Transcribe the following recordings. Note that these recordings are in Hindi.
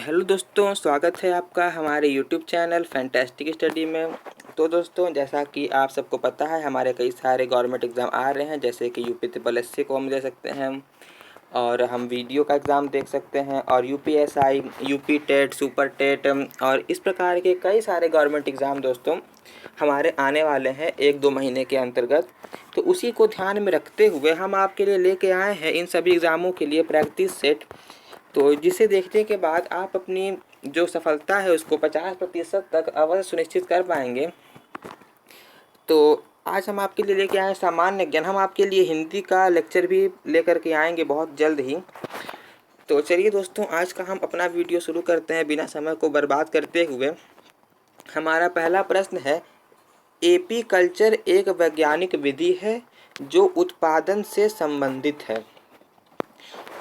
हेलो दोस्तों, स्वागत है आपका हमारे यूट्यूब चैनल फैंटास्टिक स्टडी में। तो दोस्तों, जैसा कि आप सबको पता है, हमारे कई सारे गवर्नमेंट एग्ज़ाम आ रहे हैं, जैसे कि यूपी ट्रिपल एस सी को हम दे सकते हैं और हम वीडियो का एग्ज़ाम देख सकते हैं, और UPSI, UP TET, super TET और इस प्रकार के कई सारे गवर्नमेंट एग्ज़ाम दोस्तों हमारे आने वाले हैं 1-2 महीने के अंतर्गत। तो उसी को ध्यान में रखते हुए हम आपके लिए लेके आए हैं इन सभी एग्ज़ामों के लिए प्रैक्टिस सेट, तो जिसे देखने के बाद आप अपनी जो सफलता है उसको 50% तक अवश्य सुनिश्चित कर पाएंगे। तो आज हम आपके लिए लेके आए हैं सामान्य ज्ञान। हम आपके लिए हिंदी का लेक्चर भी लेकर के आएंगे बहुत जल्द ही। तो चलिए दोस्तों, आज का हम अपना वीडियो शुरू करते हैं बिना समय को बर्बाद करते हुए। हमारा पहला प्रश्न है, एपी कल्चर एक वैज्ञानिक विधि है जो उत्पादन से संबंधित है।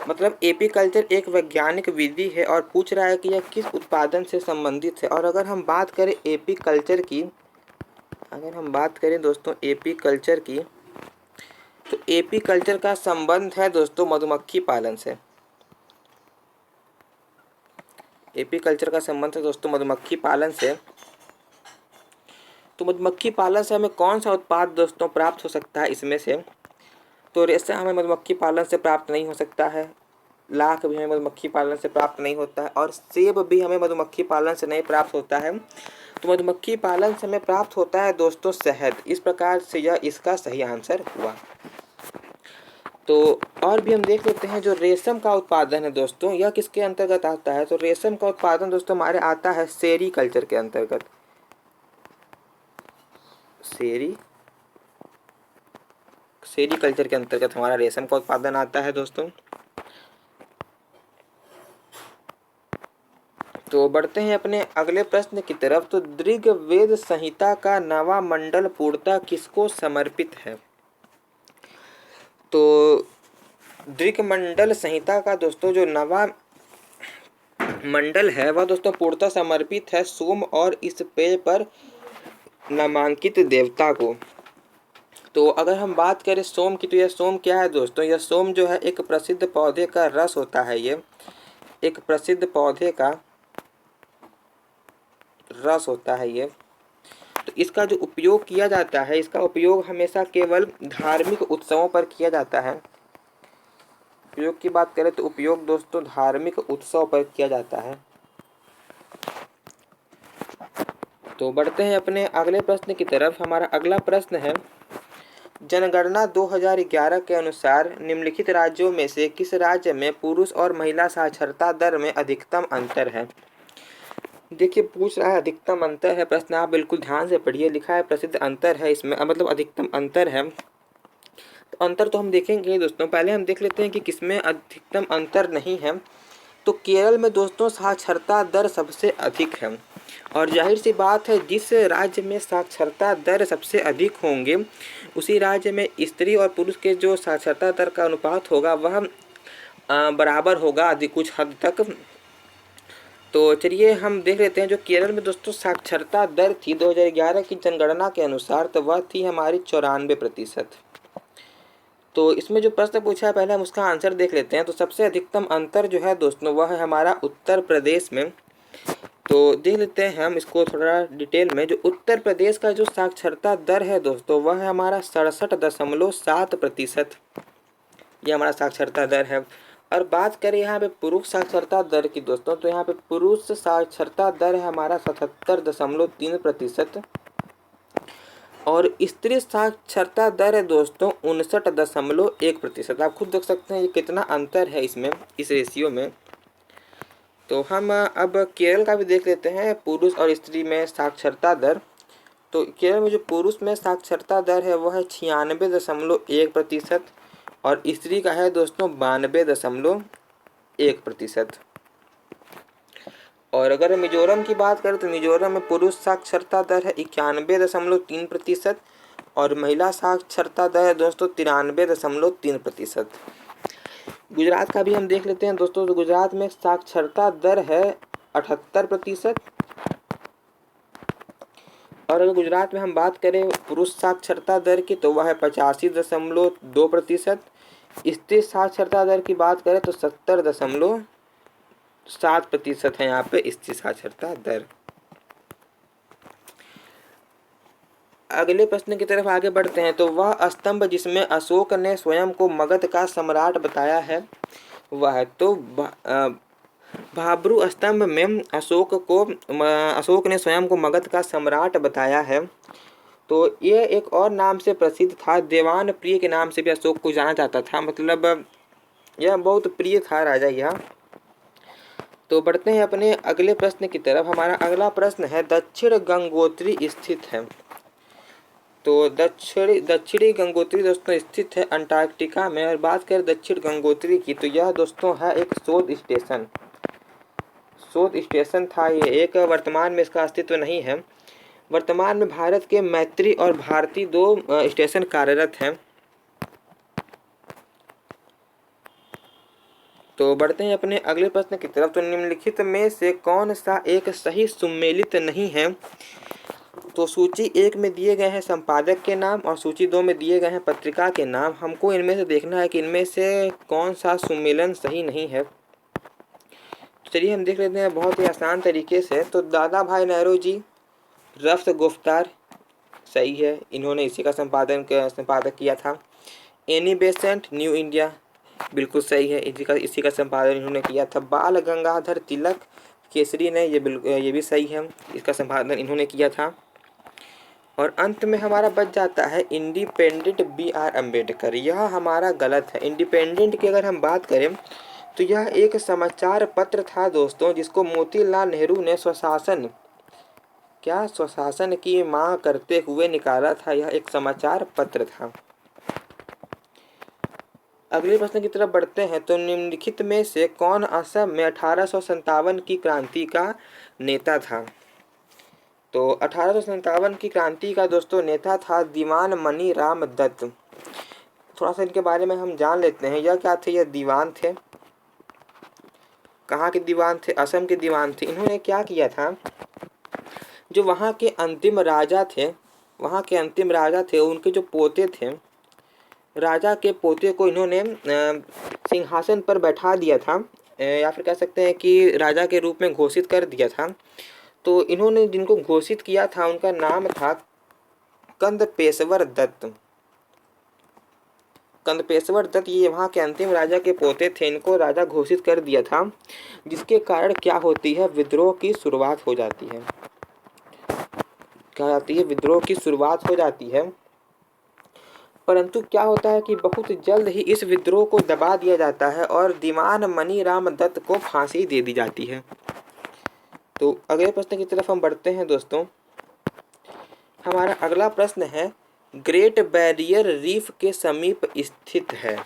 मतलब एपी कल्चर एक वैज्ञानिक विधि है और पूछ रहा है कि यह किस उत्पादन से संबंधित है। और अगर हम बात करें एपी कल्चर की, अगर हम बात करें दोस्तों एपी कल्चर की, तो एपी कल्चर का संबंध है दोस्तों मधुमक्खी पालन से। एपी कल्चर का संबंध है दोस्तों मधुमक्खी पालन से। तो मधुमक्खी पालन से हमें कौन सा उत्पाद दोस्तों प्राप्त हो सकता है इसमें से? तो रेशम हमें मधुमक्खी पालन से प्राप्त नहीं हो सकता है, लाख भी हमें मधुमक्खी पालन से प्राप्त नहीं होता है, और सेब भी हमें मधुमक्खी पालन से नहीं प्राप्त होता है। तो मधुमक्खी पालन से हमें प्राप्त होता है दोस्तों शहद। इस प्रकार से यह इसका सही आंसर हुआ। तो और भी हम देख लेते हैं, जो रेशम का उत्पादन है दोस्तों, यह किसके अंतर्गत आता है? तो रेशम का उत्पादन दोस्तों हमारे आता है सेरी कल्चर के अंतर्गत। सेरी कल्चर के अंतर्गत हमारा रेशम का उत्पादन आता है दोस्तों। तो बढ़ते हैं अपने अगले प्रश्न की तरफ। तो ऋग्वेद संहिता का नवा मंडल पूर्णतः किसको समर्पित है? तो ऋग्मंडल संहिता का दोस्तों जो नवा मंडल है वह दोस्तों पूर्णतः समर्पित है सोम और इस पेय पर नामांकित देवता को। तो अगर हम बात करें सोम की, तो यह सोम क्या है दोस्तों? यह सोम जो है एक प्रसिद्ध पौधे का रस होता है। ये एक प्रसिद्ध पौधे का रस होता है ये। तो इसका जो उपयोग किया जाता है, इसका उपयोग हमेशा केवल धार्मिक उत्सवों पर किया जाता है। उपयोग की बात करें तो उपयोग दोस्तों धार्मिक उत्सव पर किया जाता है। तो बढ़ते हैं अपने अगले प्रश्न की तरफ। हमारा अगला प्रश्न है, जनगणना 2011 के अनुसार निम्नलिखित राज्यों में से किस राज्य में पुरुष और महिला साक्षरता दर में अधिकतम अंतर है? देखिए, पूछ रहा है अधिकतम अंतर है प्रश्न, आप बिल्कुल ध्यान से पढ़िए। लिखा है प्रसिद्ध अंतर है इसमें, मतलब अधिकतम अंतर है। तो अंतर तो हम देखेंगे दोस्तों, पहले हम देख लेते हैं कि किसमें अधिकतम अंतर नहीं है। तो केरल में दोस्तों साक्षरता दर सबसे अधिक है, और जाहिर सी बात है जिस राज्य में साक्षरता दर सबसे अधिक होंगे उसी राज्य में स्त्री और पुरुष के जो साक्षरता दर का अनुपात होगा वह बराबर होगा आदि कुछ हद तक। तो चलिए हम देख लेते हैं, जो केरल में दोस्तों साक्षरता दर थी 2011 की जनगणना के अनुसार, तो वह थी हमारी 94%। तो इसमें जो प्रश्न पूछा है पहले हम उसका आंसर देख लेते हैं। तो सबसे अधिकतम अंतर जो है दोस्तों वह है हमारा उत्तर प्रदेश में। तो देख लेते हैं हम इसको थोड़ा डिटेल में। जो उत्तर प्रदेश का जो साक्षरता दर है दोस्तों वह है हमारा 67.7%। ये हमारा साक्षरता दर है। और बात करें यहाँ पे पुरुष साक्षरता दर की दोस्तों, तो यहाँ पे पुरुष साक्षरता दर है हमारा 77.3%, और स्त्री साक्षरता दर है दोस्तों 59.1%। आप खुद देख सकते हैं ये कितना अंतर है इसमें, इस रेशियो में। तो हम अब केरल का भी देख लेते हैं, पुरुष और स्त्री में साक्षरता दर। तो केरल में जो पुरुष में साक्षरता दर है वह है 96.1%, और स्त्री का है दोस्तों 92.1%। और अगर मिजोरम की बात करें तो मिजोरम में पुरुष साक्षरता दर है 91.3%, और महिला साक्षरता दर है दोस्तों 93.3%। गुजरात का भी हम देख लेते हैं दोस्तों। तो गुजरात में साक्षरता दर है 78%, और अगर गुजरात में हम बात करें पुरुष साक्षरता दर की तो वह है 85.2%। स्त्री साक्षरता दर की बात करें तो 70.2 7% है यहाँ पे इसकी साक्षरता दर। अगले प्रश्न की तरफ आगे बढ़ते हैं। तो वह स्तंभ जिसमें अशोक ने स्वयं को मगध का सम्राट बताया है वह है, तो भाब्रू स्तंभ में अशोक ने स्वयं को मगध का सम्राट बताया है। तो यह एक और नाम से प्रसिद्ध था, देवान प्रिय के नाम से भी अशोक को जाना जाता था, मतलब यह बहुत प्रिय था राजा यह। तो बढ़ते हैं अपने अगले प्रश्न की तरफ। हमारा अगला प्रश्न है दक्षिण गंगोत्री स्थित है। तो दक्षिणी गंगोत्री दोस्तों स्थित है अंटार्कटिका में। और बात करें दक्षिण गंगोत्री की, तो यह दोस्तों है एक शोध स्टेशन था ये एक। वर्तमान में इसका अस्तित्व नहीं है। वर्तमान में भारत के मैत्री और भारती 2 स्टेशन कार्यरत हैं। तो बढ़ते हैं अपने अगले प्रश्न की तरफ। तो निम्नलिखित में से कौन सा एक सही सुमेलित नहीं है। तो सूची 1 में दिए गए हैं संपादक के नाम और सूची 2 में दिए गए हैं पत्रिका के नाम। हमको इनमें से देखना है कि इनमें से कौन सा सुमेलन सही नहीं है। तो चलिए हम देख लेते हैं बहुत ही आसान तरीके से। तो दादा भाई नेहरू जी रफ्त गुफ्तार सही है, इन्होंने इसी का संपादक किया था। एनी बेसेंट न्यू इंडिया बिल्कुल सही है, इसी का संपादन इन्होंने किया था। बाल गंगाधर तिलक केसरी ने ये भी सही है, इसका संपादन इन्होंने किया था। और अंत में हमारा बच जाता है इंडिपेंडेंट BR अम्बेडकर। यह हमारा गलत है। इंडिपेंडेंट की अगर हम बात करें तो यह एक समाचार पत्र था दोस्तों, जिसको मोतीलाल नेहरू ने स्वशासन की मांग करते हुए निकाला था। यह एक समाचार पत्र था। अगले प्रश्न की तरफ बढ़ते हैं। तो निम्नलिखित में से कौन असम में 1857 की क्रांति का नेता था। तो 1857 की क्रांति का दोस्तों नेता था दीवान मनी राम दत्त। थोड़ा सा इनके बारे में हम जान लेते हैं। यह क्या थे, यह दीवान थे। कहाँ के दीवान थे, असम के दीवान थे। इन्होंने क्या किया था, जो वहाँ के अंतिम राजा थे उनके जो पोते थे, राजा के पोते को इन्होंने सिंहासन पर बैठा दिया था, या फिर कह सकते हैं कि राजा के रूप में घोषित कर दिया था। तो इन्होंने जिनको घोषित किया था उनका नाम था कंदपेश्वर दत्त। कंदपेश्वर दत्त ये वहाँ के अंतिम राजा के पोते थे। इनको राजा घोषित कर दिया था, जिसके कारण क्या होती है, विद्रोह की शुरुआत हो जाती है। क्या जाती है, विद्रोह की शुरुआत हो जाती है। परंतु क्या होता है कि बहुत जल्द ही इस विद्रोह को दबा दिया जाता है और दीवान मनी राम दत्त को फांसी दे दी जाती है। तो अगले प्रश्न की तरफ हम बढ़ते हैं दोस्तों। हमारा अगला प्रश्न है ग्रेट बैरियर रीफ के समीप स्थित है।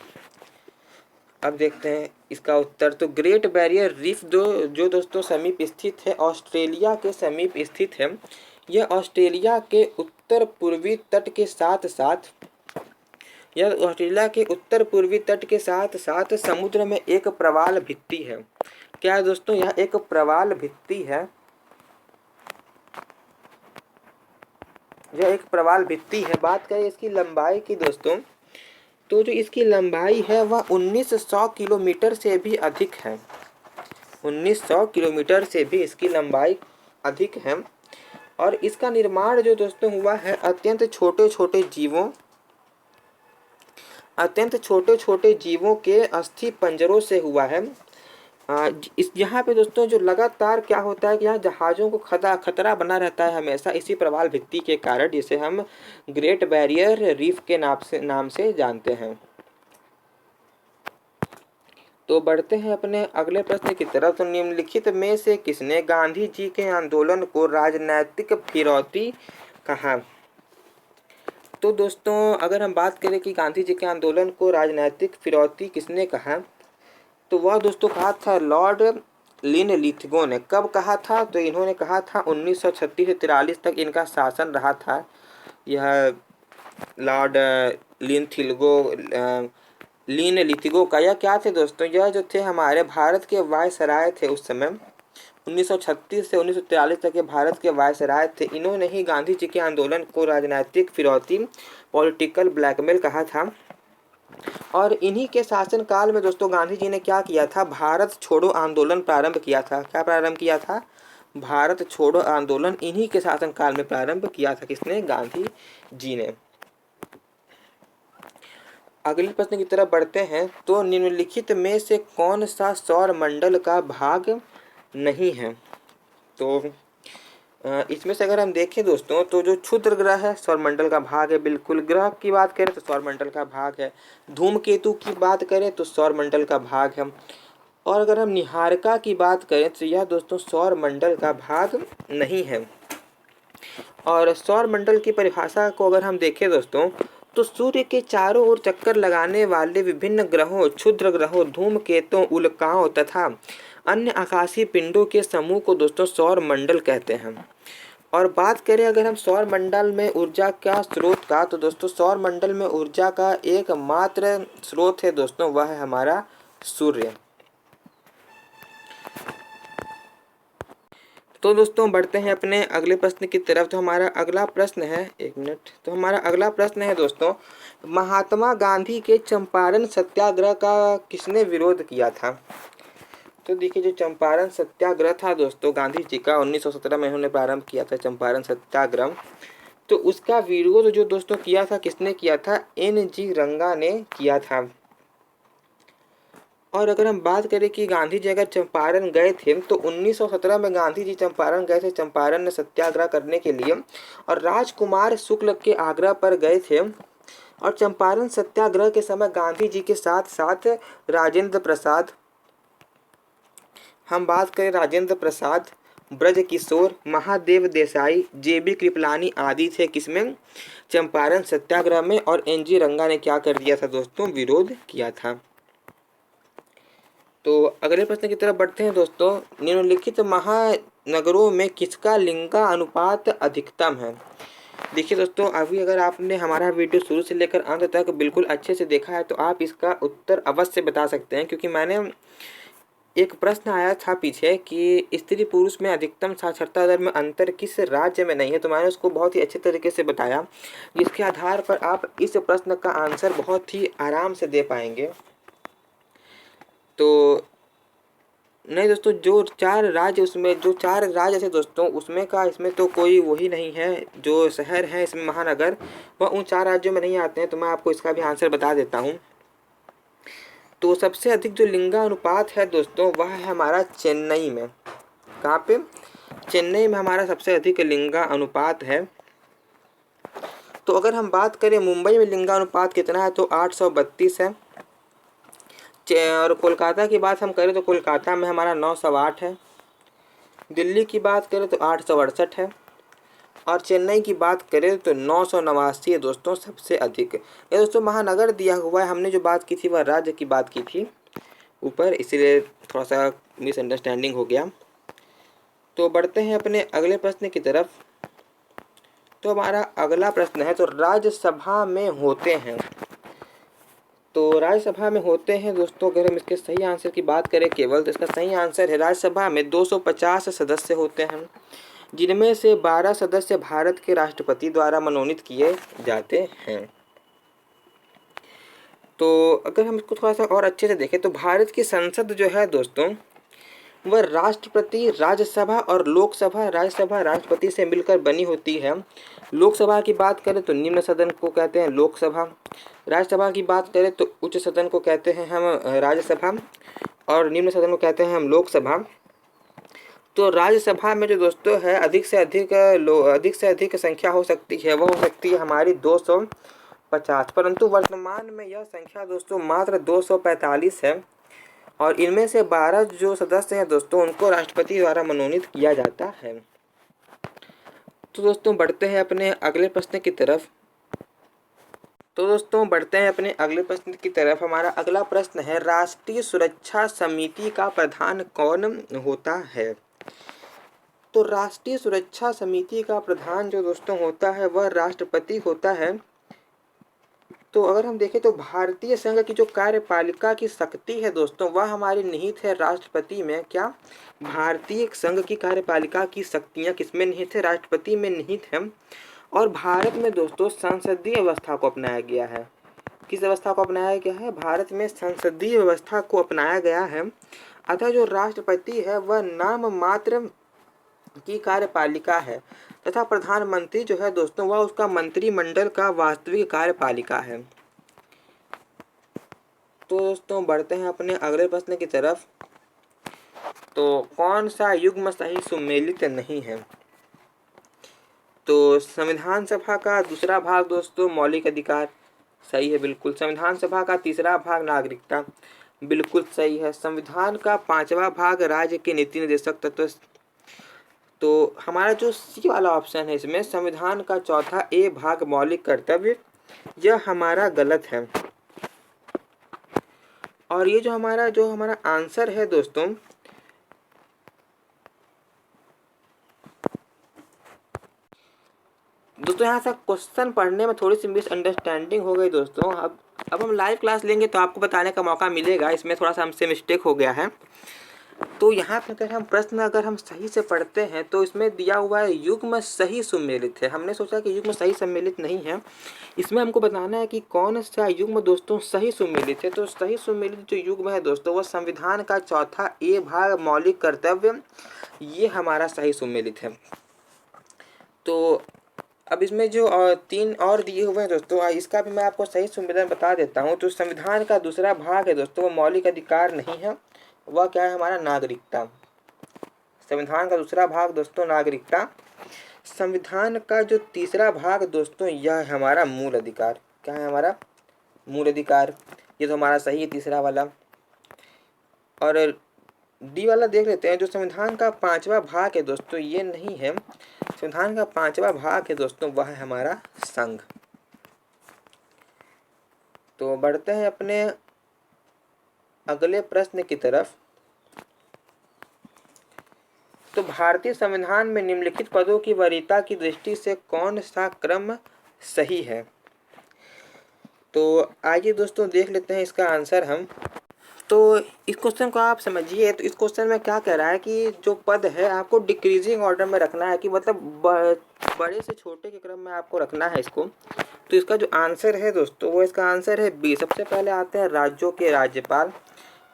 अब देखते हैं इसका उत्तर। तो ग्रेट बैरियर रीफ जो दोस्तों समीप स्थित है, ऑस्ट्रेलिया के समीप स्थित है। यह ऑस्ट्रेलिया के उत्तर पूर्वी तट के साथ साथ समुद्र में एक प्रवाल भित्ति है। क्या है दोस्तों, यह एक प्रवाल भित्ति है। यह एक प्रवाल भित्ति है। बात करें इसकी लंबाई की दोस्तों, तो जो इसकी लंबाई है वह 1900 किलोमीटर से भी अधिक है। 1900 किलोमीटर से भी इसकी लंबाई अधिक है। और इसका निर्माण जो दोस्तों हुआ है अत्यंत छोटे छोटे जीवों के अस्थि पंजरों से हुआ है। इस यहाँ पे दोस्तों जो लगातार क्या होता है कि यहाँ जहाज़ों को खतरा बना रहता है हमेशा, इसी प्रवाल भित्ति के कारण, जिसे हम ग्रेट बैरियर रीफ के नाम से जानते हैं। तो बढ़ते हैं अपने अगले प्रश्न की तरफ। तो निम्नलिखित में से किसने गांधी जी के आंदोलन को राजनैतिक फिरौती कहा। तो दोस्तों अगर हम बात करें कि गांधी जी के आंदोलन को राजनैतिक फिरौती किसने कहा, तो वह दोस्तों कहा था लॉर्ड लिनलिथगो ने। कब कहा था, तो इन्होंने कहा था 1936 से 43 तक इनका शासन रहा था। यह लॉर्ड लिनलिथगो का यह क्या थे दोस्तों, यह जो थे हमारे भारत के वायसराय थे उस समय। 1936 से 1943 तक ये भारत के वायसराय थे। इन्होंने ही गांधी जी के आंदोलन को राजनीतिक फिरौती, पॉलिटिकल ब्लैकमेल कहा था। और इन्हीं के शासनकाल में दोस्तों गांधी जी ने क्या किया था, भारत छोड़ो आंदोलन प्रारंभ किया था। क्या प्रारंभ किया था? भारत छोड़ो आंदोलन इन्हीं के शासनकाल में प्रारंभ किया था। किसने? गांधी जी ने। अगले प्रश्न की तरफ बढ़ते हैं। तो निम्नलिखित में से कौन सा सौर मंडल का भाग नहीं है? तो इसमें से अगर हम देखें दोस्तों तो जो क्षुद्र ग्रह है सौरमंडल का भाग है, बिल्कुल। ग्रह की बात करें तो सौरमंडल का भाग है। धूमकेतु की बात करें तो सौरमंडल का भाग है। और अगर हम निहारिका की बात करें तो यह दोस्तों सौरमंडल का भाग नहीं है। और सौरमंडल की परिभाषा को अगर हम देखें दोस्तों तो सूर्य के चारों ओर चक्कर लगाने वाले विभिन्न ग्रहों, क्षुद्र ग्रहों, धूमकेतुओं, उल्काओं तथा अन्य आकाशीय पिंडों के समूह को दोस्तों सौर मंडल कहते हैं। और बात करें अगर हम सौर मंडल में ऊर्जा का स्रोत का, तो दोस्तों सौर मंडल में ऊर्जा का एकमात्र स्रोत है दोस्तों, वह है हमारा सूर्य। तो दोस्तों बढ़ते हैं अपने अगले प्रश्न की तरफ। तो हमारा अगला प्रश्न है, एक मिनट, तो हमारा अगला प्रश्न है दोस्तों, महात्मा गांधी के चंपारण सत्याग्रह का किसने विरोध किया था? तो देखिए जो चंपारण सत्याग्रह था दोस्तों गांधी जी का 1917 में उन्होंने प्रारंभ किया था चंपारण सत्याग्रह। तो उसका विरोध जो दोस्तों किया था, किसने किया था? NG रंगा ने किया था। और अगर हम बात करें कि गांधी जी अगर चंपारण गए थे तो 1917 में गांधी जी चंपारण गए थे चंपारण में सत्याग्रह करने के लिए, और राजकुमार शुक्ल के आग्रह पर गए थे। और चंपारण सत्याग्रह के समय गांधी जी के साथ साथ राजेंद्र प्रसाद, हम बात करें राजेंद्र प्रसाद, ब्रज किशोर, महादेव देसाई, JB कृपलानी आदि थे किसमें? चंपारण सत्याग्रह में। और NG रंगा ने क्या कर दिया था दोस्तों? विरोध किया था। तो अगले प्रश्न की तरफ बढ़ते हैं दोस्तों। निम्नलिखित महानगरों में किसका लिंगा अनुपात अधिकतम है? देखिए दोस्तों, अभी अगर आपने हमारा वीडियो शुरू से लेकर अंत तक बिल्कुल अच्छे से देखा है तो आप इसका उत्तर अवश्य बता सकते हैं, क्योंकि मैंने एक प्रश्न आया था पीछे कि स्त्री पुरुष में अधिकतम साक्षरता दर में अंतर किस राज्य में नहीं है, तो मैंने उसको बहुत ही अच्छे तरीके से बताया, जिसके आधार पर आप इस प्रश्न का आंसर बहुत ही आराम से दे पाएंगे। तो नहीं दोस्तों, जो 4 राज्य, उसमें जो 4 राज्य थे दोस्तों उसमें का इसमें तो कोई वही नहीं है, जो शहर है इसमें महानगर वह उन 4 राज्यों में नहीं आते हैं। तो मैं आपको इसका भी आंसर बता देता हूँ। तो सबसे अधिक जो लिंगा अनुपात है दोस्तों वह है हमारा चेन्नई में। कहाँ पे? चेन्नई में हमारा सबसे अधिक लिंगा अनुपात है। तो अगर हम बात करें मुंबई में लिंगा अनुपात कितना है, तो 832 है। और कोलकाता की बात हम करें तो कोलकाता में हमारा 908 है। दिल्ली की बात करें तो 868 है। और चेन्नई की बात करें तो 989 है दोस्तों, सबसे अधिक। ये दोस्तों महानगर दिया हुआ है, हमने जो बात की थी वह राज्य की बात की थी ऊपर, इसीलिए थोड़ा सा मिसअंडरस्टैंडिंग हो गया। तो बढ़ते हैं अपने अगले प्रश्न की तरफ। तो हमारा अगला प्रश्न है, तो राज्यसभा में होते हैं, तो राज्यसभा में होते हैं दोस्तों, अगर हम इसके सही आंसर की बात करें केवल, तो इसका सही आंसर है राज्यसभा में 250 सदस्य होते हैं, जिनमें से 12 सदस्य भारत के राष्ट्रपति द्वारा मनोनीत किए जाते हैं। तो अगर हम इसको थोड़ा सा और अच्छे से देखें तो भारत की संसद जो है दोस्तों वह राष्ट्रपति, राज्यसभा और लोकसभा, राज्यसभा राष्ट्रपति से मिलकर बनी होती है। लोकसभा की बात करें तो निम्न सदन को कहते हैं लोकसभा, राज्यसभा की बात करें तो उच्च सदन को कहते हैं हम राज्यसभा, और निम्न सदन को कहते हैं हम लोकसभा। तो राज्यसभा में जो दोस्तों है अधिक से अधिक संख्या हो सकती है, वो हो सकती है हमारी 250, परंतु वर्तमान में यह संख्या दोस्तों मात्र 245 है। और इनमें से 12 जो सदस्य हैं दोस्तों उनको राष्ट्रपति द्वारा मनोनीत किया जाता है। तो दोस्तों बढ़ते हैं अपने अगले प्रश्न की तरफ। हमारा अगला प्रश्न है, राष्ट्रीय सुरक्षा समिति का प्रधान कौन होता है? तो राष्ट्रीय सुरक्षा समिति का प्रधान जो दोस्तों होता है वह राष्ट्रपति होता है। तो अगर हम देखें तो भारतीय संघ की जो कार्यपालिका की शक्ति है दोस्तों वह हमारी निहित है राष्ट्रपति में। क्या? भारतीय संघ की कार्यपालिका की शक्तियाँ किसमें निहित है? राष्ट्रपति में निहित है। और भारत में दोस्तों संसदीय व्यवस्था को अपनाया गया है। किस व्यवस्था को अपनाया गया है? भारत में संसदीय व्यवस्था को अपनाया गया है। अतः जो राष्ट्रपति है वह नाम मात्र की कार्यपालिका है तथा प्रधानमंत्री जो है दोस्तों वह उसका मंत्रिमंडल का वास्तविक कार्यपालिका है। तो दोस्तों बढ़ते हैं अपने अगले प्रश्न की तरफ। तो कौन सा युग्म सही सुमेलित नहीं है? तो संविधान सभा का दूसरा भाग दोस्तों मौलिक अधिकार, सही है बिल्कुल। संविधान सभा का तीसरा भाग नागरिकता, बिल्कुल सही है। संविधान का पांचवा भाग राज्य के नीति निर्देशक तत्व, तो हमारा जो सी वाला ऑप्शन है इसमें संविधान का चौथा ए भाग मौलिक कर्तव्य, यह हमारा गलत है। और ये जो हमारा आंसर है दोस्तों, यहाँ से क्वेश्चन पढ़ने में थोड़ी सी मिसअंडरस्टैंडिंग हो गई दोस्तों। अब हम लाइव क्लास लेंगे तो आपको बताने का मौका मिलेगा, इसमें थोड़ा सा हमसे मिस्टेक हो गया है। तो यहाँ पर अगर हम सही से पढ़ते हैं तो इसमें दिया हुआ है युग्म सही सुमेलित है। हमने सोचा कि युग्म सही सम्मिलित नहीं है, इसमें हमको बताना है कि कौन सा युग्म दोस्तों सही सुमेलित है। तो सही सुमेलित जो युग्म है दोस्तों वह संविधान का चौथा ए भाग मौलिक कर्तव्य, ये हमारा सही सुमेलित है। तो अब इसमें जो 3 और दिए हुए हैं दोस्तों, इसका भी मैं आपको सही सुमेलन बता देता हूँ। तो संविधान का दूसरा भाग है दोस्तों वो मौलिक अधिकार नहीं है, वह क्या है हमारा नागरिकता। संविधान का दूसरा भाग दोस्तों नागरिकता। संविधान का जो तीसरा भाग दोस्तों यह है हमारा मूल अधिकार। क्या है हमारा? मूल अधिकार। ये तो हमारा सही है तीसरा वाला। और डी वाला देख लेते हैं। जो संविधान का पांचवा भाग है दोस्तों ये नहीं है। संविधान का पांचवा भाग है दोस्तों वह है हमारा संघ। तो बढ़ते हैं अपने अगले प्रश्न की तरफ। तो भारतीय संविधान में निम्नलिखित पदों की वरीयता की दृष्टि से कौन सा क्रम सही है? तो आइए दोस्तों देख लेते हैं इसका आंसर हम। तो इस क्वेश्चन को आप समझिए। तो इस क्वेश्चन में क्या कह रहा है कि जो पद है आपको डिक्रीजिंग ऑर्डर में रखना है, कि मतलब बड़े से छोटे के क्रम में आपको रखना है इसको। तो इसका जो आंसर है दोस्तों वो इसका आंसर है बी। सबसे पहले आते हैं राज्यों के राज्यपाल,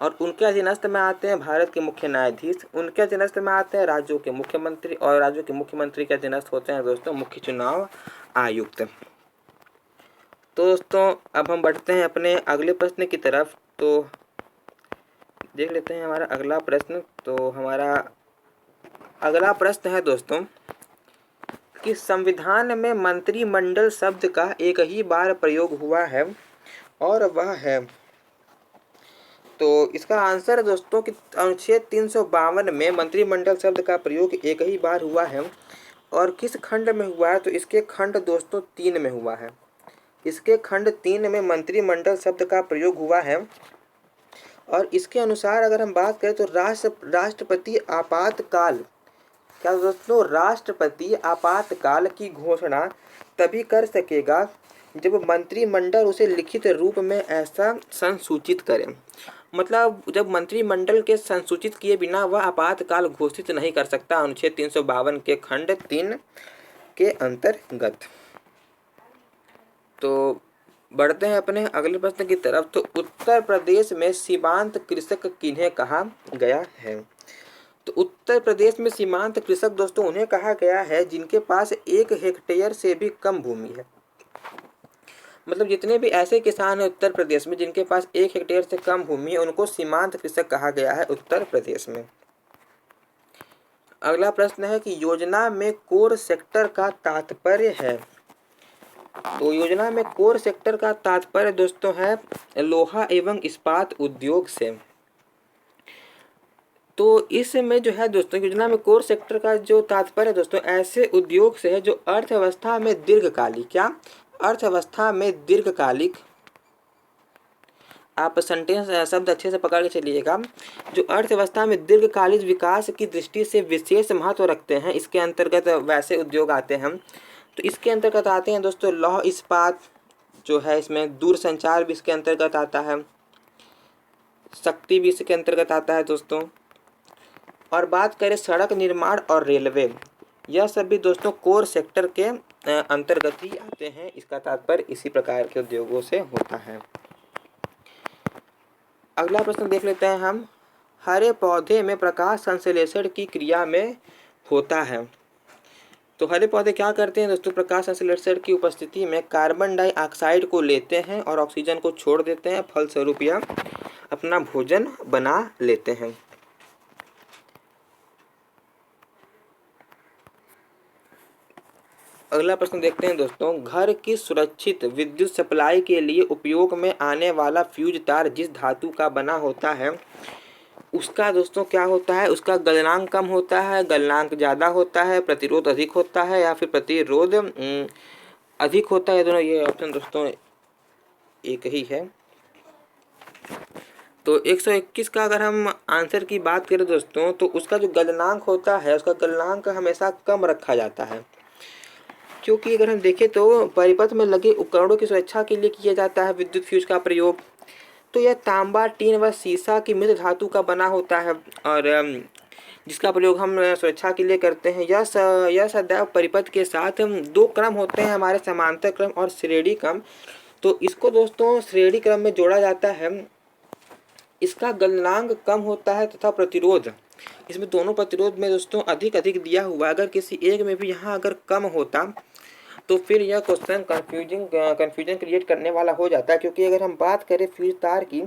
और उनके अधीनस्थ में आते हैं भारत के मुख्य न्यायाधीश, उनके अधीनस्थ में आते हैं राज्यों के मुख्यमंत्री, और राज्यों के मुख्यमंत्री के अधीनस्थ होते हैं दोस्तों मुख्य चुनाव आयुक्त। तो दोस्तों अब हम बढ़ते हैं अपने अगले प्रश्न की तरफ। तो देख लेते हैं हमारा अगला प्रश्न। तो हमारा अगला प्रश्न है दोस्तों कि संविधान में मंत्रिमंडल शब्द का एक ही बार प्रयोग हुआ है, और वह है। तो इसका आंसर है दोस्तों कि अनुच्छेद 352 में मंत्रिमंडल शब्द का प्रयोग एक ही बार हुआ है। और किस खंड में हुआ है? तो इसके खंड दोस्तों 3 में हुआ है। इसके खंड 3 में मंत्रिमंडल शब्द का प्रयोग हुआ है। और इसके अनुसार अगर हम बात करें तो राष्ट्रपति आपातकाल, क्या दोस्तों, राष्ट्रपति आपातकाल की घोषणा तभी कर सकेगा जब मंत्रिमंडल उसे लिखित रूप में ऐसा संसूचित करे। मतलब जब मंत्रिमंडल के संसूचित किए बिना वह आपातकाल घोषित नहीं कर सकता, अनुच्छेद 352 के खंड 3 के अंतर्गत। तो बढ़ते हैं अपने अगले प्रश्न की तरफ। तो उत्तर प्रदेश में सीमांत कृषक किन्हें कहा गया है? तो उत्तर प्रदेश में सीमांत कृषक दोस्तों उन्हें कहा गया है जिनके पास 1 हेक्टेयर से भी कम भूमि है। मतलब जितने भी ऐसे किसान हैं उत्तर प्रदेश में जिनके पास 1 हेक्टेयर से कम भूमि है उनको सीमांत कृषक कहा गया है उत्तर प्रदेश में। अगला प्रश्न है कि योजना में कोर सेक्टर का तात्पर्य है। तो योजना में कोर सेक्टर का तात्पर्य दोस्तों है लोहा एवं इस्पात उद्योग से। तो इसमें जो है दोस्तों योजना में कोर सेक्टर का जो तात्पर्य दोस्तों ऐसे उद्योग से है जो अर्थव्यवस्था में दीर्घकालिक, क्या अर्थव्यवस्था में दीर्घकालिक, आप सेंटेंस शब्द अच्छे से पकड़ के चलिएगा, जो अर्थव्यवस्था में दीर्घकालिक विकास की दृष्टि से विशेष महत्व रखते हैं, इसके अंतर्गत वैसे उद्योग आते हैं। तो इसके अंतर्गत आते हैं दोस्तों लौह इस्पात जो है, इसमें दूरसंचार भी इसके अंतर्गत आता है, शक्ति भी इसके अंतर्गत आता है दोस्तों। और बात करें सड़क निर्माण और रेलवे, यह सब भी दोस्तों कोर सेक्टर के अंतर्गत ही आते हैं। इसका तात्पर्य इसी प्रकार के उद्योगों से होता है। अगला प्रश्न देख लेते हैं हम। हरे पौधे में प्रकाश संश्लेषण की क्रिया में होता है। तो हरे पौधे क्या करते हैं दोस्तों, प्रकाश संश्लेषण की उपस्थिति में कार्बन डाइऑक्साइड को लेते हैं और ऑक्सीजन को छोड़ देते हैं, फलस्वरूप यह अपना भोजन बना लेते हैं। अगला प्रश्न देखते हैं दोस्तों। घर की सुरक्षित विद्युत सप्लाई के लिए उपयोग में आने वाला फ्यूज तार जिस धातु का बना होता है उसका दोस्तों क्या होता है, उसका गलनांक कम होता है, गलनांक ज़्यादा होता है, प्रतिरोध अधिक होता है या फिर प्रतिरोध अधिक होता है। दोनों ये ऑप्शन दोस्तों एक ही है। तो 121 का अगर हम आंसर की बात करें दोस्तों तो उसका जो गलनांक होता है उसका गलनांक हमेशा कम रखा जाता है, क्योंकि अगर हम देखें तो परिपथ में लगे उपकरणों की सुरक्षा के लिए किया जाता है विद्युत फ्यूज का प्रयोग। तो यह तांबा, टीन व सीसा की मिश्र धातु का बना होता है और जिसका प्रयोग हम सुरक्षा के लिए करते हैं। यह सदैव परिपथ के साथ दो क्रम होते हैं हमारे, समांतर क्रम और श्रेणी क्रम। तो इसको दोस्तों श्रेणी क्रम में जोड़ा जाता है। इसका गलनांक कम होता है तथा प्रतिरोध, इसमें दोनों प्रतिरोध में दोस्तों अधिक दिया हुआ। अगर किसी एक में भी यहाँ अगर कम होता तो फिर यह क्वेश्चन कन्फ्यूजन क्रिएट करने वाला हो जाता है, क्योंकि अगर हम बात करें फ्यूज तार की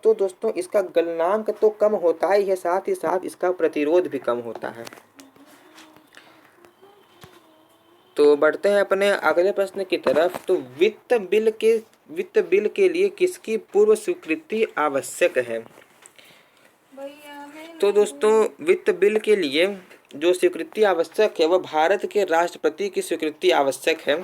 तो दोस्तों इसका गलनांक तो कम होता है, यह साथ ही साथ इसका प्रतिरोध भी कम होता है। तो बढ़ते हैं अपने अगले प्रश्न की तरफ। तो वित्त बिल के लिए किसकी पूर्व स्वीकृति आवश्यक है। तो दोस्तों वित्त बिल के लिए जो स्वीकृति आवश्यक है वह भारत के राष्ट्रपति की स्वीकृति आवश्यक है।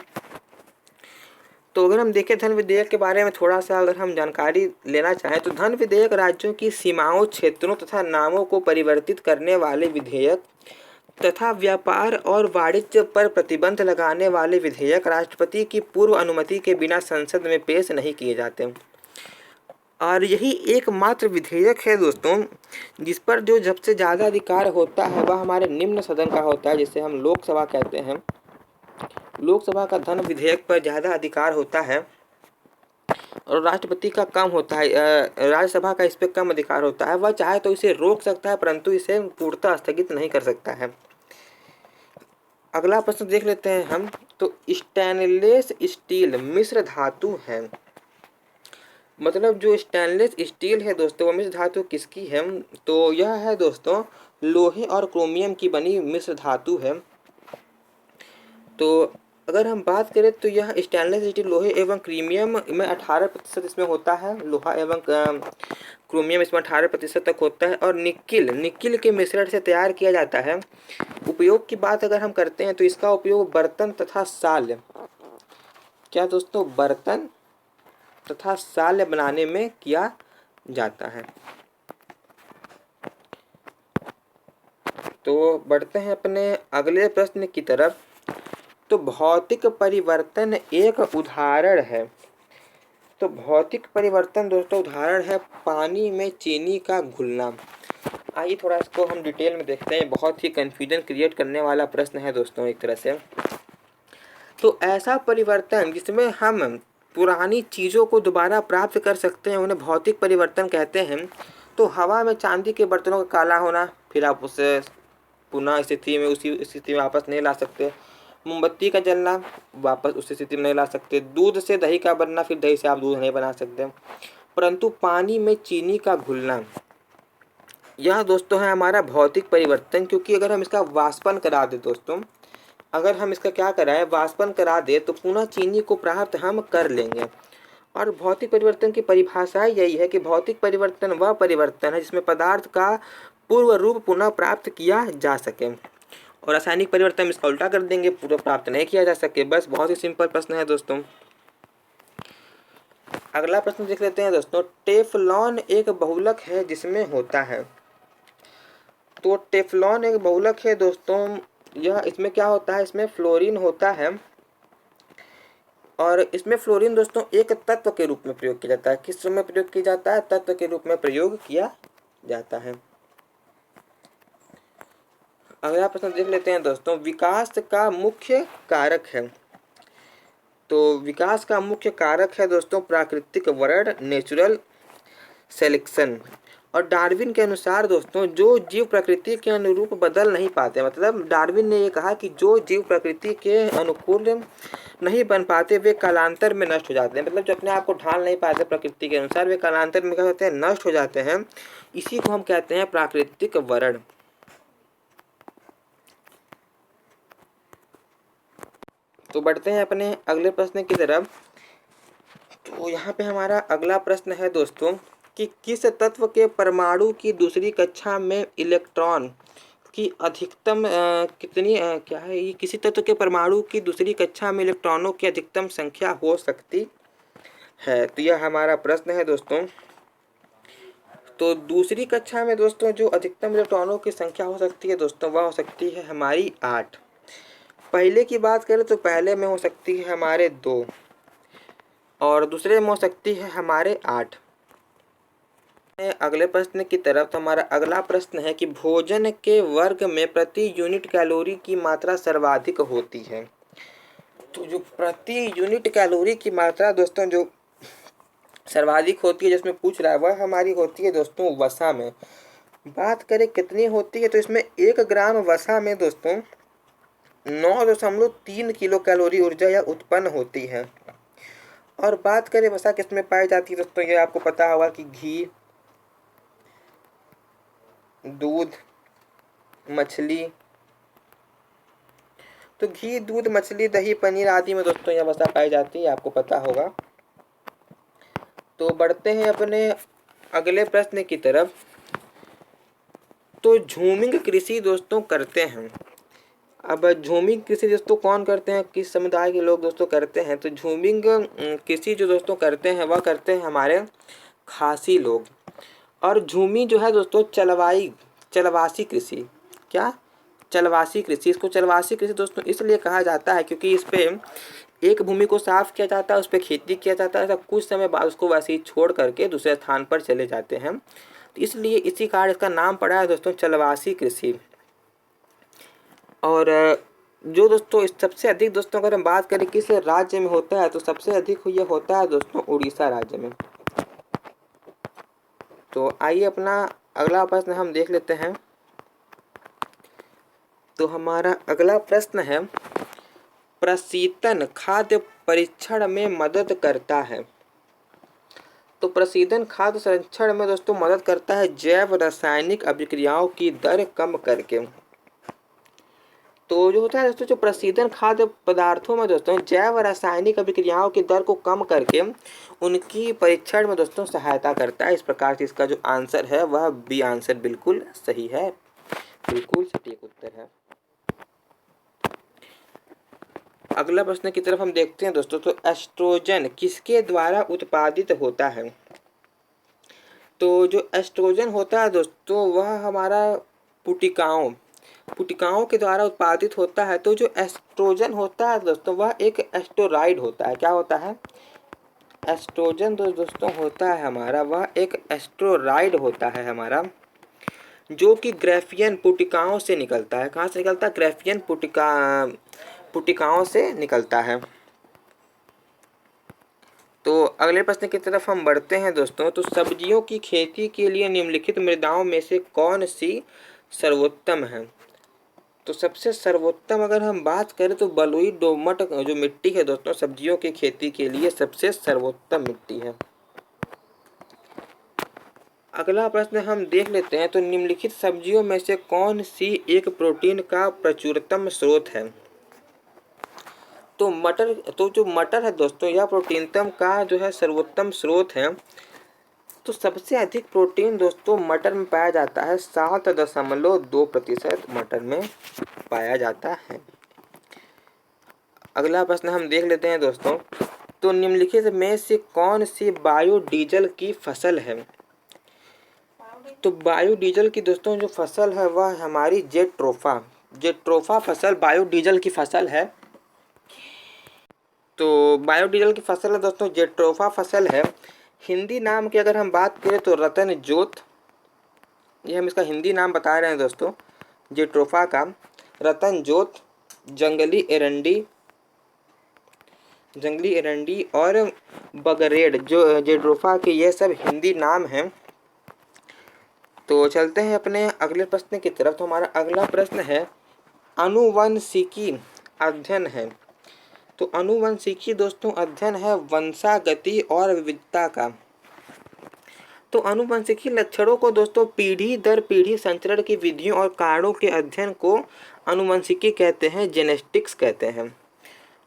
तो अगर हम देखें धन विधेयक के बारे में थोड़ा सा अगर हम जानकारी लेना चाहें तो धन विधेयक राज्यों की सीमाओं, क्षेत्रों तथा नामों को परिवर्तित करने वाले विधेयक तथा व्यापार और वाणिज्य पर प्रतिबंध लगाने वाले विधेयक राष्ट्रपति की पूर्व अनुमति के बिना संसद में पेश नहीं किए जाते। और यही एकमात्र विधेयक है दोस्तों जिस पर जो सबसे ज़्यादा अधिकार होता है वह हमारे निम्न सदन का होता है, जिसे हम लोकसभा कहते हैं। लोकसभा का धन विधेयक पर ज़्यादा अधिकार होता है और राष्ट्रपति का कम होता है, राज्यसभा का इस पर कम अधिकार होता है। वह चाहे तो इसे रोक सकता है परंतु इसे पूर्णतः स्थगित नहीं कर सकता है। अगला प्रश्न देख लेते हैं हम। तो स्टेनलेस स्टील मिश्र धातु है, मतलब जो स्टेनलेस स्टील है दोस्तों वह मिश्र धातु किसकी है। तो यह है दोस्तों लोहे और क्रोमियम की बनी मिश्र धातु है। तो अगर हम बात करें तो यह स्टेनलेस स्टील लोहे एवं क्रोमियम में 18% इसमें होता है, लोहा एवं क्रोमियम इसमें 18% तक होता है और निकिल के मिश्रण से तैयार किया जाता है। उपयोग की बात अगर हम करते हैं तो इसका उपयोग बर्तन तथा साल, क्या दोस्तों, बर्तन तथा साल बनाने में किया जाता है। तो बढ़ते हैं अपने अगले प्रश्न की तरफ। तो भौतिक परिवर्तन एक उदाहरण है। तो भौतिक परिवर्तन दोस्तों उदाहरण है पानी में चीनी का घुलना। आइए थोड़ा इसको हम डिटेल में देखते हैं, बहुत ही कन्फ्यूजन क्रिएट करने वाला प्रश्न है दोस्तों एक तरह से। तो ऐसा परिवर्तन जिसमें हम पुरानी चीज़ों को दोबारा प्राप्त कर सकते हैं उन्हें भौतिक परिवर्तन कहते हैं। तो हवा में चांदी के बर्तनों का काला होना, फिर आप उसे पुनः स्थिति में उसी स्थिति में वापस नहीं ला सकते। मोमबत्ती का जलना, वापस उस स्थिति में नहीं ला सकते। दूध से दही का बनना, फिर दही से आप दूध नहीं बना सकते। परंतु पानी में चीनी का घुलना, यह दोस्तों है हमारा भौतिक परिवर्तन, क्योंकि अगर हम इसका वाष्पन करा दें दोस्तों, अगर हम इसका क्या कराएं, वाष्पन करा दे तो पुनः चीनी को प्राप्त हम कर लेंगे। और भौतिक परिवर्तन की परिभाषा यही है कि भौतिक परिवर्तन वह परिवर्तन है जिसमें पदार्थ का पूर्व रूप पुनः प्राप्त किया जा सके। और रासायनिक परिवर्तन इसका उल्टा कर देंगे, पूर्व प्राप्त नहीं किया जा सके। बस बहुत ही सिंपल प्रश्न है दोस्तों। अगला प्रश्न देख लेते हैं दोस्तों। टेफ्लॉन एक बहुलक है जिसमें होता है। तो टेफ्लॉन एक बहुलक है दोस्तों, यह इसमें क्या होता है, इसमें फ्लोरीन होता है और इसमें फ्लोरीन दोस्तों एक तत्व के रूप में प्रयोग किया जाता है। किस रूप में प्रयोग किया जाता है, तत्व के रूप में प्रयोग किया जाता है। अगला प्रश्न देख लेते हैं दोस्तों। विकास का मुख्य कारक है। तो विकास का मुख्य कारक है दोस्तों प्राकृतिक वर्ण, नेचुरल सेलेक्शन। और डार्विन के अनुसार दोस्तों जो जीव प्रकृति के अनुरूप बदल नहीं पाते, मतलब डार्विन ने ये कहा कि जो जीव प्रकृति के अनुकूल नहीं बन पाते वे कालांतर में नष्ट हो जाते हैं, मतलब जो अपने आप को ढाल नहीं पाते प्रकृति के अनुसार वे कालांतर में क्या होते हैं, नष्ट हो जाते हैं। इसी को हम कहते हैं प्राकृतिक वर्ण। तो बढ़ते हैं अपने अगले प्रश्न की तरफ। तो यहाँ पे हमारा अगला प्रश्न है दोस्तों कि किस तत्व के परमाणु की दूसरी कक्षा में इलेक्ट्रॉन की अधिकतम कितनी क्या है ये, किसी तत्व के परमाणु की दूसरी कक्षा में इलेक्ट्रॉनों की अधिकतम संख्या हो सकती है। तो यह हमारा प्रश्न है दोस्तों। तो दूसरी कक्षा में दोस्तों जो अधिकतम इलेक्ट्रॉनों की संख्या हो सकती है दोस्तों वह हो सकती है हमारी 8। पहले की बात करें तो पहले में हो सकती है हमारे 2 और दूसरे में हो सकती है हमारे 8। अगले प्रश्न की तरफ। तो हमारा अगला प्रश्न है कि भोजन के वर्ग में प्रति यूनिट कैलोरी की मात्रा सर्वाधिक होती है। तो जो प्रति यूनिट कैलोरी की मात्रा दोस्तों जो सर्वाधिक होती है जिसमें पूछ रहा है वह हमारी होती है दोस्तों वसा में। बात करें कितनी होती है तो इसमें 1 ग्राम वसा में दोस्तों 9.3 किलो कैलोरी ऊर्जा या उत्पन्न होती है। और बात करें वसा किसमें पाई जाती है दोस्तों, ये आपको पता होगा कि घी, दूध, मछली। तो घी, दूध, मछली, दही, पनीर आदि में दोस्तों यह वसा पाई जाती है, आपको पता होगा। तो बढ़ते हैं अपने अगले प्रश्न की तरफ। तो झूमिंग कृषि दोस्तों करते हैं। अब झूमिंग कृषि दोस्तों कौन करते हैं, किस समुदाय के लोग दोस्तों करते हैं, तो झूमिंग कृषि जो दोस्तों करते हैं वह करते हैं हमारे खासी लोग। और झूमी जो है दोस्तों चलवासी कृषि, क्या चलवासी कृषि, इसको चलवासी कृषि दोस्तों इसलिए कहा जाता है क्योंकि इस पे एक भूमि को साफ किया जाता है, उस पर खेती किया जाता है, कुछ समय बाद उसको वैसे ही छोड़ करके दूसरे स्थान पर चले जाते हैं, तो इसलिए इसी कारण इसका नाम पड़ा है दोस्तों चलवासी कृषि। और जो दोस्तों इस सबसे अधिक दोस्तों अगर हम बात करें किस राज्य में होता है तो सबसे अधिक ये होता है दोस्तों उड़ीसा राज्य में। तो आइए अपना अगला प्रश्न हम देख लेते हैं। तो हमारा अगला प्रश्न है प्रशीतन खाद्य परीक्षण में मदद करता है। तो प्रशीतन खाद्य संरक्षण में दोस्तों मदद करता है जैव रासायनिक अभिक्रियाओं की दर कम करके। तो जो होता है दोस्तों जो प्रशीतन खाद्य पदार्थों में दोस्तों जैव रासायनिक अभिक्रियाओं की दर को कम करके उनकी परीक्षण में दोस्तों सहायता करता है। इस प्रकार से इसका जो आंसर है वह बी आंसर बिल्कुल सही है, बिल्कुल सटीक उत्तर है। अगला प्रश्न की तरफ हम देखते हैं दोस्तों। तो एस्ट्रोजन किसके द्वारा उत्पादित होता है। तो जो एस्ट्रोजन होता है दोस्तों वह हमारा पुटिकाओं के द्वारा उत्पादित होता है। तो जो एस्ट्रोजन होता है दोस्तों वह एक एस्टेरॉइड होता है। क्या होता है, एस्ट्रोजन दोस्तों होता है हमारा वह एक एस्टेरॉइड होता है हमारा, जो कि ग्राफियन पुटिकाओं से निकलता है। कहाँ से निकलता है, ग्राफियन पुटिकाओं से निकलता है। तो अगले प्रश्न की तरफ हम बढ़ते हैं दोस्तों। तो सब्जियों की खेती के लिए निम्नलिखित मृदाओं में से कौन सी सर्वोत्तम है। तो सबसे सर्वोत्तम अगर हम बात करें तो बलुई दोमट जो मिट्टी है दोस्तों सब्जियों की खेती के लिए सबसे सर्वोत्तम मिट्टी है। अगला प्रश्न हम देख लेते हैं। तो निम्नलिखित सब्जियों में से कौन सी एक प्रोटीन का प्रचुरतम स्रोत है। तो जो मटर है दोस्तों यह प्रोटीनतम का जो है सर्वोत्तम स्रोत है। तो सबसे अधिक प्रोटीन दोस्तों मटर में पाया जाता है, 7.2% मटर में पाया जाता है। अगला प्रश्न हम देख लेते हैं दोस्तों। तो निम्नलिखित में से कौन सी बायोडीजल की फसल है। तो बायोडीजल की दोस्तों जो फसल है वह हमारी जेट्रोफा फसल बायोडीजल की फसल है। तो बायोडीजल की फसल है दोस्तों जेट्रोफा फसल है। हिंदी नाम की अगर हम बात करें तो रतन जोत, ये हम इसका हिंदी नाम बता रहे हैं दोस्तों जेट्रोफा का, रतन जोत, जंगली एरंडी, जंगली एरंडी और बगरेट जो जेड्रोफा के ये सब हिंदी नाम हैं। तो चलते हैं अपने अगले प्रश्न की तरफ। तो हमारा अगला प्रश्न है आनुवंशिकी अध्ययन है। तो आनुवंशिकी दोस्तों अध्ययन है वंशागति और विविधता का। तो आनुवंशिकी लक्षणों को दोस्तों पीढ़ी दर पीढ़ी संचरण की विधियों और कारणों के अध्ययन को आनुवंशिकी कहते हैं, जेनेटिक्स कहते हैं।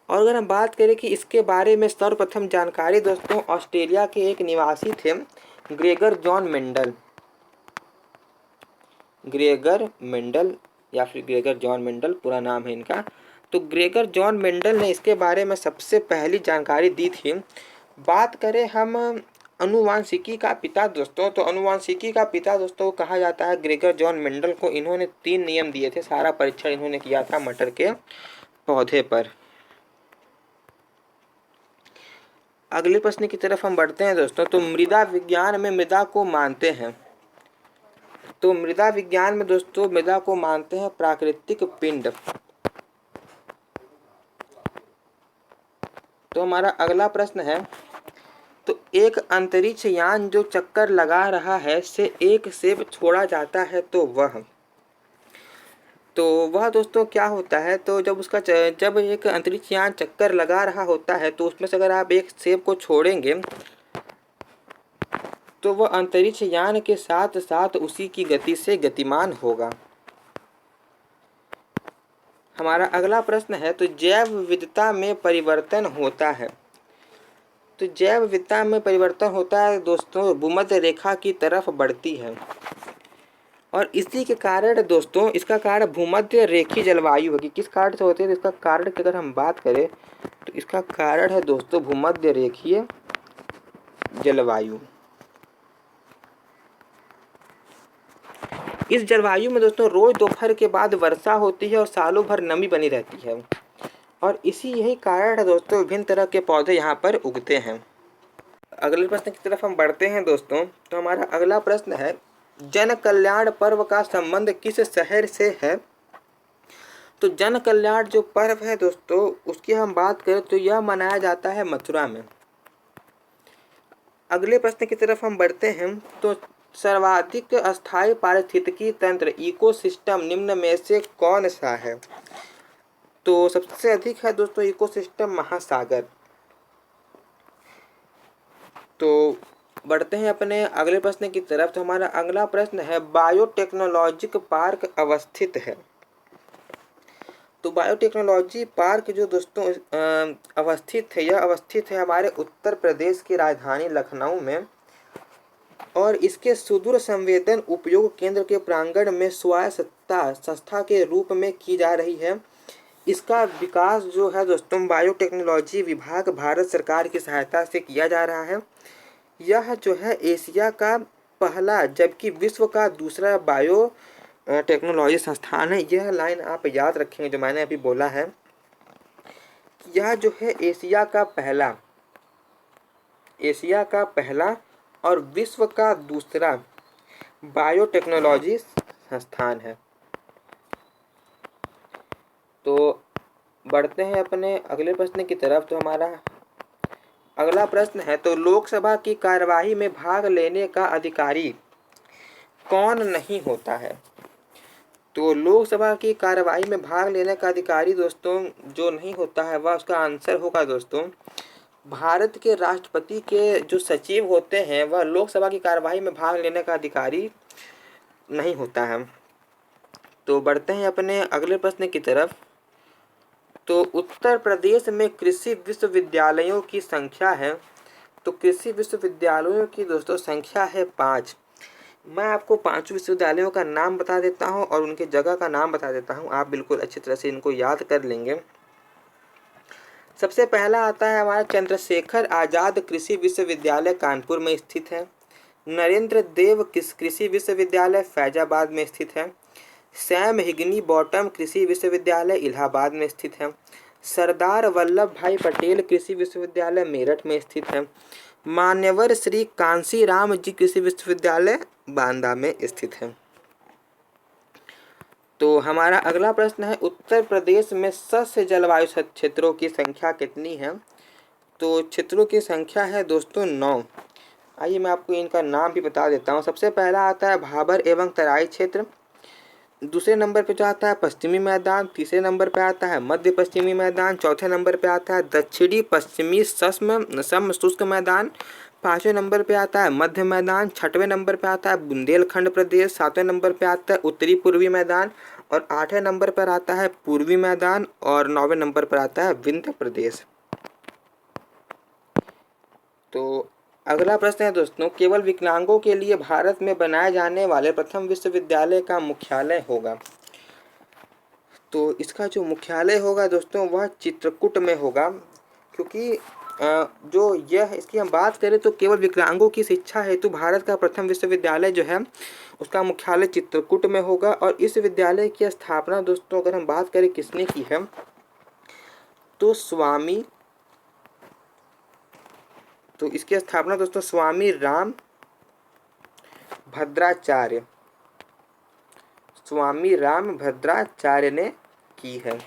और अगर हम बात करें कि इसके बारे में सर्वप्रथम जानकारी दोस्तों ऑस्ट्रेलिया के एक निवासी थे Gregor John Mendel. Gregor Mendel या फिर ग्रेगर जॉन मेंडल पूरा नाम है इनका। तो ग्रेगर जॉन मेंडल ने इसके बारे में सबसे पहली जानकारी दी थी। बात करें हम आनुवांशिकी का पिता दोस्तों, तो आनुवांशिकी का पिता दोस्तों कहा जाता है ग्रेगर जॉन मेंडल को। इन्होंने 3 नियम दिए थे। सारा परीक्षण इन्होंने किया था मटर के पौधे पर। अगले प्रश्न की तरफ हम बढ़ते हैं दोस्तों। तो मृदा विज्ञान में मृदा को मानते हैं। तो मृदा विज्ञान में दोस्तों मृदा को मानते हैं प्राकृतिक पिंड। तो हमारा अगला प्रश्न है तो एक अंतरिक्ष यान जो चक्कर लगा रहा है से एक सेब छोड़ा जाता है तो वह दोस्तों क्या होता है। तो जब एक अंतरिक्ष यान चक्कर लगा रहा होता है तो उसमें से अगर आप एक सेब को छोड़ेंगे तो वह अंतरिक्ष यान के साथ साथ उसी की गति से गतिमान होगा। हमारा अगला प्रश्न है तो जैव विविधता में परिवर्तन होता है। तो जैव विविधता में परिवर्तन होता है दोस्तों भूमध्य रेखा की तरफ बढ़ती है। और इसी के कारण दोस्तों इसका कारण भूमध्य रेखीय जलवायु है कि किस कारण से होती है। तो इसका कारण की अगर हम बात करें तो इसका कारण है दोस्तों भूमध्य रेखीय जलवायु। इस जलवायु में दोस्तों रोज दोपहर के बाद वर्षा होती है और सालों भर नमी बनी रहती है। और यही कारण है दोस्तों विभिन्न तरह के पौधे यहाँ पर उगते हैं। अगले प्रश्न की तरफ हम बढ़ते हैं दोस्तों। तो हमारा अगला प्रश्न है जन कल्याण पर्व का संबंध किस शहर से है। तो जन कल्याण जो पर्व है दोस्तों उसकी हम बात करें तो यह मनाया जाता है मथुरा में। अगले प्रश्न की तरफ हम बढ़ते हैं। तो सर्वाधिक अस्थायी पारिस्थितिकी तंत्र इकोसिस्टम निम्न में से कौन सा है। तो सबसे अधिक है दोस्तों इकोसिस्टम महासागर। तो बढ़ते हैं अपने अगले प्रश्न की तरफ। तो हमारा अगला प्रश्न है बायोटेक्नोलॉजिक पार्क अवस्थित है। तो बायोटेक्नोलॉजी पार्क जो दोस्तों अवस्थित है यह अवस्थित है हमारे उत्तर प्रदेश की राजधानी लखनऊ में। और इसके सुदूर संवेदन उपयोग केंद्र के प्रांगण में स्वायत्तता संस्था के रूप में की जा रही है। इसका विकास जो है दोस्तों बायोटेक्नोलॉजी विभाग भारत सरकार की सहायता से किया जा रहा है। यह जो है एशिया का पहला जबकि विश्व का दूसरा बायो टेक्नोलॉजी संस्थान है। यह लाइन आप याद रखेंगे जो मैंने अभी बोला है। यह जो है एशिया का पहला और विश्व का दूसरा बायोटेक्नोलॉजी संस्थान है। तो बढ़ते हैं अपने अगले प्रश्न की तरफ। तो हमारा अगला प्रश्न है तो लोकसभा की कार्यवाही में भाग लेने का अधिकारी कौन नहीं होता है। तो लोकसभा की कार्यवाही में भाग लेने का अधिकारी दोस्तों जो नहीं होता है वह उसका आंसर होगा दोस्तों भारत के राष्ट्रपति के जो सचिव होते हैं वह लोकसभा की कार्यवाही में भाग लेने का अधिकारी नहीं होता है। तो बढ़ते हैं अपने अगले प्रश्न की तरफ। तो उत्तर प्रदेश में कृषि विश्वविद्यालयों की संख्या है। तो कृषि विश्वविद्यालयों की दोस्तों संख्या है 5। मैं आपको 5 विश्वविद्यालयों का नाम बता देता हूं और उनके जगह का नाम बता देता हूं। आप बिल्कुल अच्छी तरह से इनको याद कर लेंगे। सबसे पहला आता है हमारा चंद्रशेखर आज़ाद कृषि विश्वविद्यालय कानपुर में स्थित है। नरेंद्र देव कृषि विश्वविद्यालय फैजाबाद में स्थित है। सैम हिगनी बॉटम कृषि विश्वविद्यालय इलाहाबाद में स्थित है। सरदार वल्लभ भाई पटेल कृषि विश्वविद्यालय मेरठ में स्थित है। मान्यवर श्री कांसी राम जी कृषि विश्वविद्यालय बांदा में स्थित है। तो हमारा अगला प्रश्न है उत्तर प्रदेश में सस्य जलवायु क्षेत्रों की संख्या कितनी है। तो क्षेत्रों की संख्या है दोस्तों 9। आइए मैं आपको इनका नाम भी बता देता हूँ। सबसे पहला आता है भाबर एवं तराई क्षेत्र, दूसरे नंबर पे जो आता है पश्चिमी मैदान, तीसरे नंबर पे आता है मध्य पश्चिमी मैदान, चौथे नंबर पे आता है दक्षिणी पश्चिमी समशुष्क मैदान, पाँचवें नंबर पे आता है मध्य मैदान, छठवें नंबर पे आता है बुंदेलखंड प्रदेश, सातवें नंबर पे आता है उत्तरी पूर्वी मैदान और आठवें नंबर पर आता है पूर्वी मैदान और नौवें नंबर पर आता है विंध्य प्रदेश। तो अगला प्रश्न है दोस्तों, केवल विकलांगों के लिए भारत में बनाए जाने वाले प्रथम विश्वविद्यालय का मुख्यालय होगा। तो इसका जो मुख्यालय होगा दोस्तों वह चित्रकूट में होगा, क्योंकि जो यह इसकी हम बात करें तो केवल विकलांगों की शिक्षा हेतु भारत का प्रथम विश्वविद्यालय जो है उसका मुख्यालय चित्रकूट में होगा। और इस विद्यालय की स्थापना दोस्तों अगर हम बात करें किसने की है तो इसकी स्थापना दोस्तों स्वामी राम भद्राचार्य ने की है।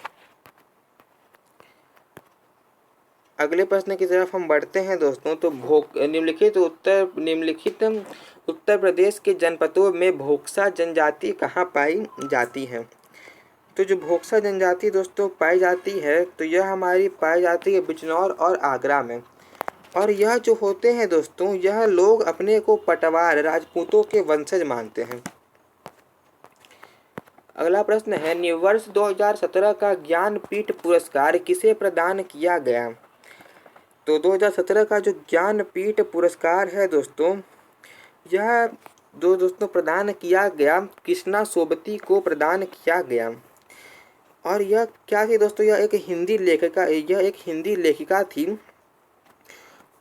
अगले प्रश्न की तरफ हम बढ़ते हैं दोस्तों। तो निम्नलिखित उत्तर प्रदेश के जनपदों में भोक्सा जनजाति कहाँ पाई जाती है। तो जो भोक्सा जनजाति दोस्तों पाई जाती है तो यह हमारी पाई जाती है बिजनौर और आगरा में। और यह जो होते हैं दोस्तों यह लोग अपने को पटवार राजपूतों के वंशज मानते हैं। अगला प्रश्न है, वर्ष 2017 का ज्ञानपीठ पुरस्कार किसे प्रदान किया गया। तो 2017 का जो ज्ञानपीठ पुरस्कार है दोस्तों यह दोस्तों प्रदान किया गया कृष्णा सोबती को प्रदान किया गया। और यह क्या थी दोस्तों, यह एक हिंदी लेखिका थी।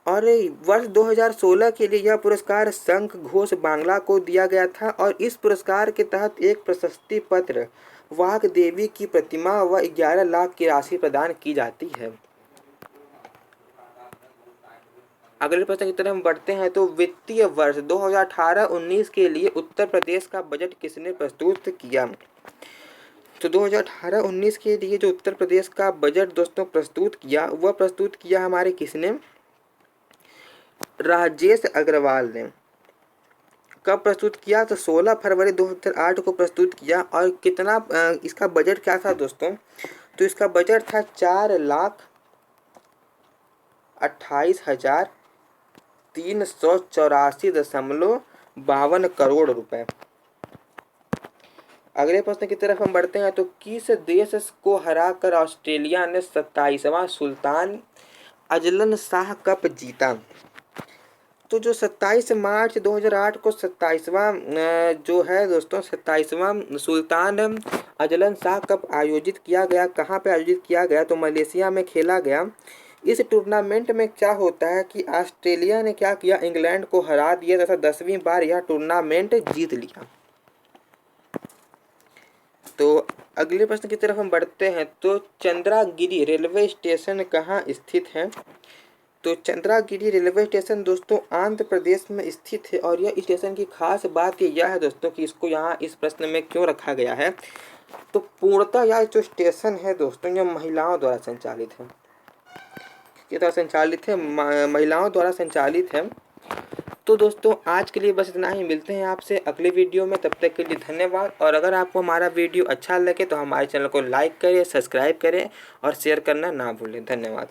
और वर्ष 2016 के लिए यह पुरस्कार शंख घोष बांग्ला को दिया गया था। और इस पुरस्कार के तहत एक प्रशस्ति पत्र वाघ देवी की प्रतिमा व 11 लाख की राशि प्रदान की जाती है। अगले प्रश्न की तरफ हम बढ़ते हैं। तो वित्तीय वर्ष 2018-19 के लिए उत्तर प्रदेश का बजट किसने प्रस्तुत किया। तो 2018-19 के लिए जो उत्तर प्रदेश का बजट दोस्तों प्रस्तुत किया हमारे किसने, राजेश अग्रवाल ने। कब प्रस्तुत किया, तो 16 फरवरी 2008 को प्रस्तुत किया। और कितना इसका बजट क्या था दोस्तों, तो इसका बजट था 4,28,384.52 करोड़ रुपए। अगले प्रश्न की तरफ हम बढ़ते हैं। तो किस देश को हराकर ऑस्ट्रेलिया ने 27वां सुल्तान अजलन शाह कप जीता। तो जो 27 मार्च 2008 को 27वां जो है दोस्तों 27वां सुल्तान अजलन शाह कप आयोजित किया गया। कहाँ पे आयोजित किया गया, तो मलेशिया में खेला गया। इस टूर्नामेंट में क्या होता है कि ऑस्ट्रेलिया ने क्या किया, इंग्लैंड को हरा दिया तथा 10वीं बार यह टूर्नामेंट जीत लिया। तो अगले प्रश्न की तरफ हम बढ़ते हैं। तो चंद्रागिरी रेलवे स्टेशन कहाँ स्थित है। तो चंद्रागिरी रेलवे स्टेशन दोस्तों आंध्र प्रदेश में स्थित है। और यह स्टेशन की खास बात यह है दोस्तों कि इसको यहाँ इस प्रश्न में क्यों रखा गया है। तो पूर्णतः यह जो स्टेशन है दोस्तों यह महिलाओं द्वारा संचालित है। तो दोस्तों आज के लिए बस इतना ही। मिलते हैं आपसे अगले वीडियो में, तब तक के लिए धन्यवाद। और अगर आपको हमारा वीडियो अच्छा लगे तो हमारे चैनल को लाइक करें, सब्सक्राइब करें और शेयर करना ना भूलें। धन्यवाद।